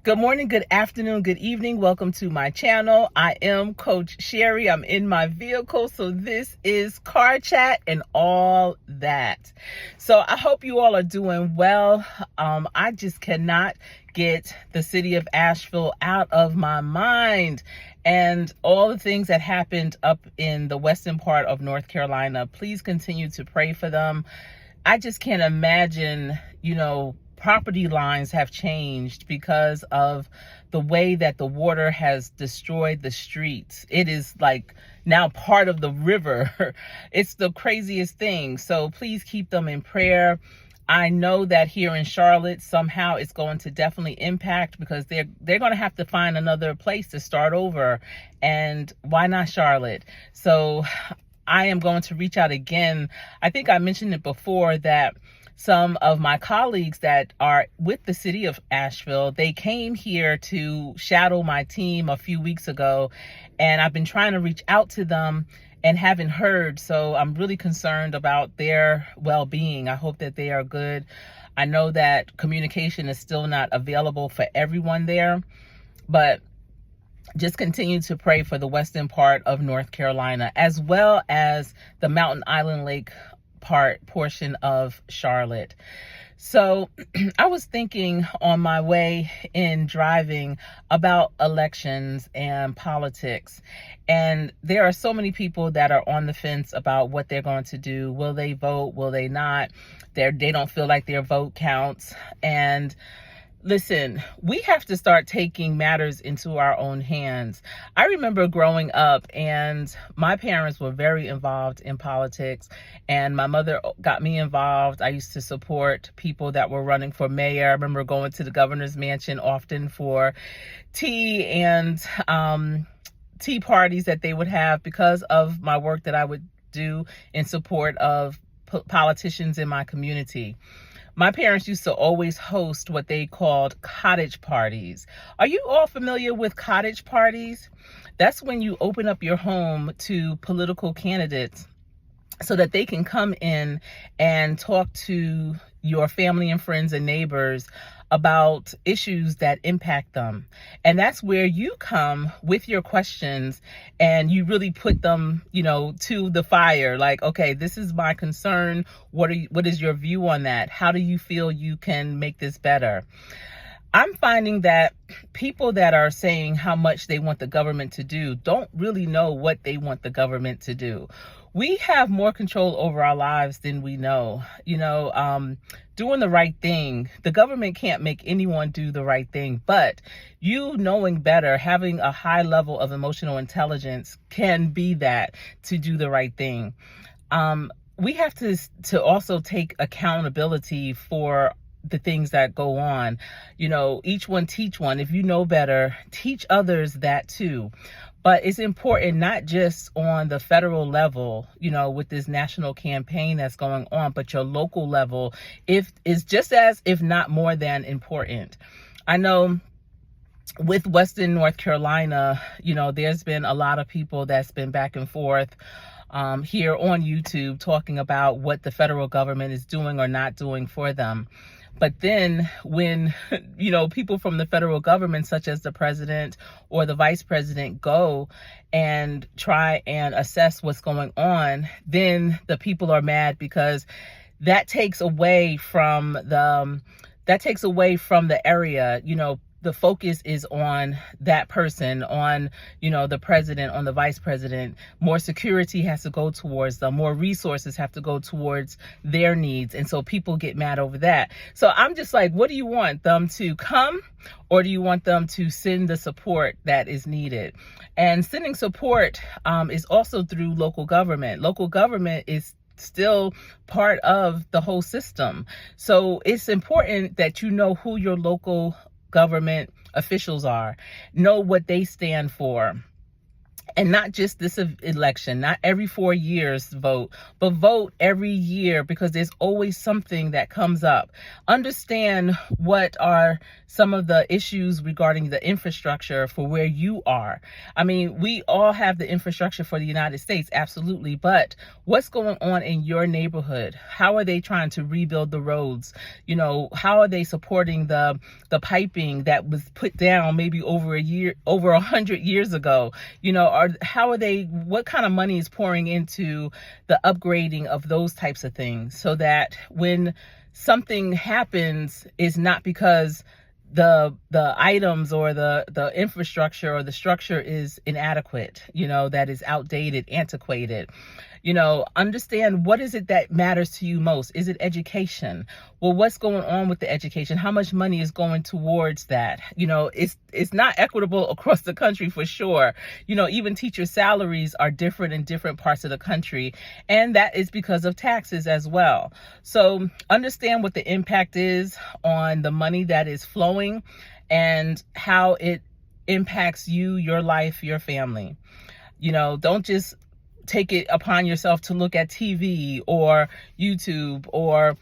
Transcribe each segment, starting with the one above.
Good morning, good afternoon, good evening. Welcome to my channel. I am Coach Sherry. I'm in my vehicle, so this is Car Chat and all that. So I hope you all are doing well. I just cannot get the city of Asheville out of my mind and all the things that happened up in the western part of North Carolina. Please continue to pray for them. I just can't imagine, property lines have changed because of the way that the water has destroyed the streets. It is like now part of the river. It's the craziest thing. So please keep them in prayer. I know that here in Charlotte, somehow it's going to definitely impact because they're going to have to find another place to start over. And why not Charlotte? So I am going to reach out again. I think I mentioned it before that some of my colleagues that are with the city of Asheville, they came here to shadow my team a few weeks ago, and I've been trying to reach out to them and haven't heard. So I'm really concerned about their well-being. I hope that they are good. I know that communication is still not available for everyone there, but just continue to pray for the western part of North Carolina, as well as the Mountain Island Lake portion of Charlotte. So I was thinking on my way in driving about elections and politics. And there are so many people that are on the fence about what they're going to do. Will they vote? Will they not? They don't feel like their vote counts. And listen, we have to start taking matters into our own hands. I remember growing up and my parents were very involved in politics, and my mother got me involved. I used to support people that were running for mayor. I remember going to the governor's mansion often for tea and tea parties that they would have because of my work that I would do in support of politicians in my community. My parents used to always host what they called cottage parties. Are you all familiar with cottage parties? That's when you open up your home to political candidates so that they can come in and talk to your family and friends and neighbors about issues that impact them. And that's where you come with your questions and you really put them, to the fire. Like, okay, this is my concern. What is your view on that? How do you feel you can make this better? I'm finding that people that are saying how much they want the government to do don't really know what they want the government to do. We have more control over our lives than we know. Doing the right thing. The government can't make anyone do the right thing, but you knowing better, having a high level of emotional intelligence can be that to do the right thing. We have to also take accountability for the things that go on. Each one teach one. If you know better, teach others that too. But it's important not just on the federal level, with this national campaign that's going on, but your local level is just as, if not more than important. I know with Western North Carolina, there's been a lot of people that's been back and forth here on YouTube talking about what the federal government is doing or not doing for them. But then when, people from the federal government, such as the president or the vice president, go and try and assess what's going on, then the people are mad because that takes away from the area. The focus is on that person, on, the president, on the vice president. More security has to go towards them. More resources have to go towards their needs. And so people get mad over that. So I'm just like, what do you want them to come, or do you want them to send the support that is needed? And sending support is also through local government. Local government is still part of the whole system. So it's important that you know who your local government officials are, know what they stand for. And not just this election, not every 4 years vote, but vote every year, because there's always something that comes up. Understand what are some of the issues regarding the infrastructure for where you are. I mean, we all have the infrastructure for the United States, absolutely, but what's going on in your neighborhood? How are they trying to rebuild the roads? You know, how are they supporting the piping that was put down maybe over 100 years ago? You know, what kind of money is pouring into the upgrading of those types of things, so that when something happens, it's not because the items or the infrastructure or the structure is inadequate, you know, that is outdated, antiquated. You know, understand, what is it that matters to you most? Is it education? Well, what's going on with the education? How much money is going towards that? You know, it's not equitable across the country for sure. You know, even teacher salaries are different in different parts of the country, and that is because of taxes as well. So understand what the impact is on the money that is flowing and how it impacts you, your life, your family. You know, don't just take it upon yourself to look at TV or YouTube or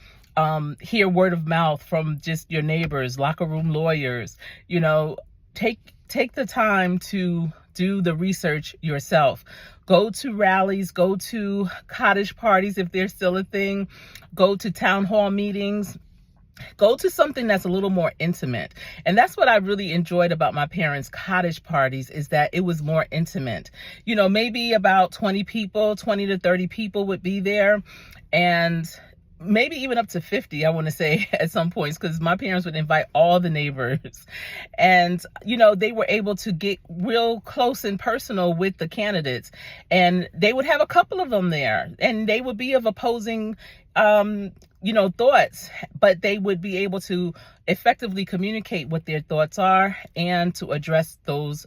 hear word of mouth from just your neighbors, locker room lawyers. You know, take the time to do the research yourself. Go to rallies, go to cottage parties if they're still a thing, go to town hall meetings. Go to something that's a little more intimate. And that's what I really enjoyed about my parents' cottage parties, is that it was more intimate. You know, maybe about 20 to 30 people would be there, and maybe even up to 50, I want to say, at some points, because my parents would invite all the neighbors. And, you know, they were able to get real close and personal with the candidates. And they would have a couple of them there, and they would be of opposing thoughts, but they would be able to effectively communicate what their thoughts are and to address those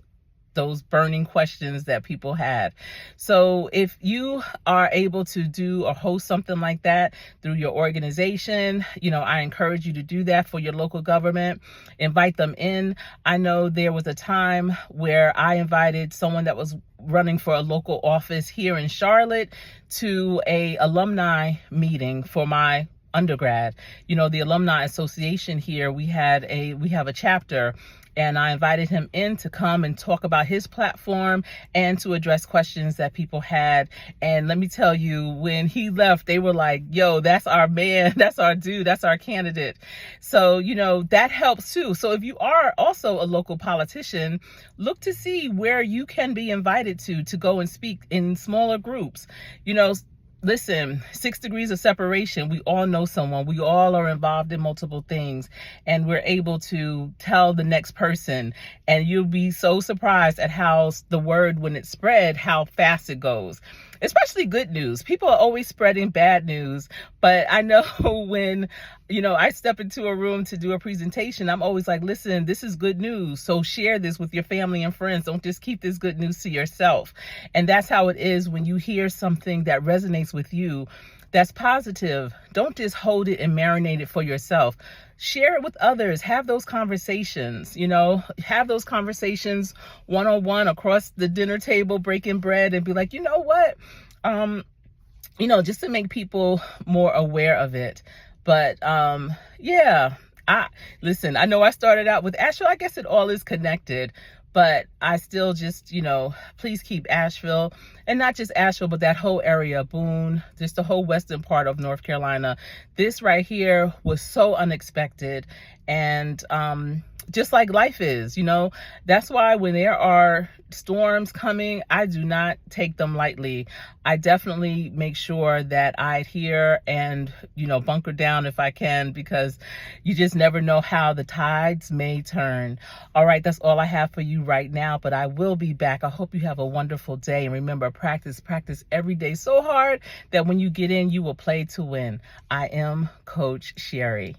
burning questions that people had. So if you are able to do or host something like that through your organization, you know, I encourage you to do that for your local government. Invite them in. I know there was a time where I invited someone that was running for a local office here in Charlotte to a alumni meeting for my undergrad. You know, the Alumni Association here, we have a chapter, and I invited him in to come and talk about his platform and to address questions that people had. And let me tell you, when he left, they were like, yo, that's our man, that's our dude, that's our candidate. So, you know, that helps too. So if you are also a local politician, look to see where you can be invited to go and speak in smaller groups. You know, listen, 6 degrees of separation. We all know someone. We all are involved in multiple things, and we're able to tell the next person. And you'll be so surprised at how the word, when it's spread, how fast it goes. Especially good news. People are always spreading bad news, but I know when, you know, I step into a room to do a presentation, I'm always like, listen, this is good news. So share this with your family and friends. Don't just keep this good news to yourself. And that's how it is when you hear something that resonates with you, that's positive. Don't just hold it and marinate it for yourself. Share it with others. Have those conversations, you know, have those conversations one-on-one across the dinner table, breaking bread, and be like, you know what, you know, just to make people more aware of it. But yeah, listen, I know I started out with Asheville. I guess it all is connected. But I still just, you know, please keep Asheville, and not just Asheville, but that whole area, Boone, just the whole western part of North Carolina. This right here was so unexpected, and just like life is, you know, that's why when there are storms coming, I do not take them lightly. I definitely make sure that I adhere and, you know, bunker down if I can, because you just never know how the tides may turn. All right, that's all I have for you right now, but I will be back. I hope you have a wonderful day. And remember, practice every day so hard that when you get in, you will play to win. I am Coach Sherry.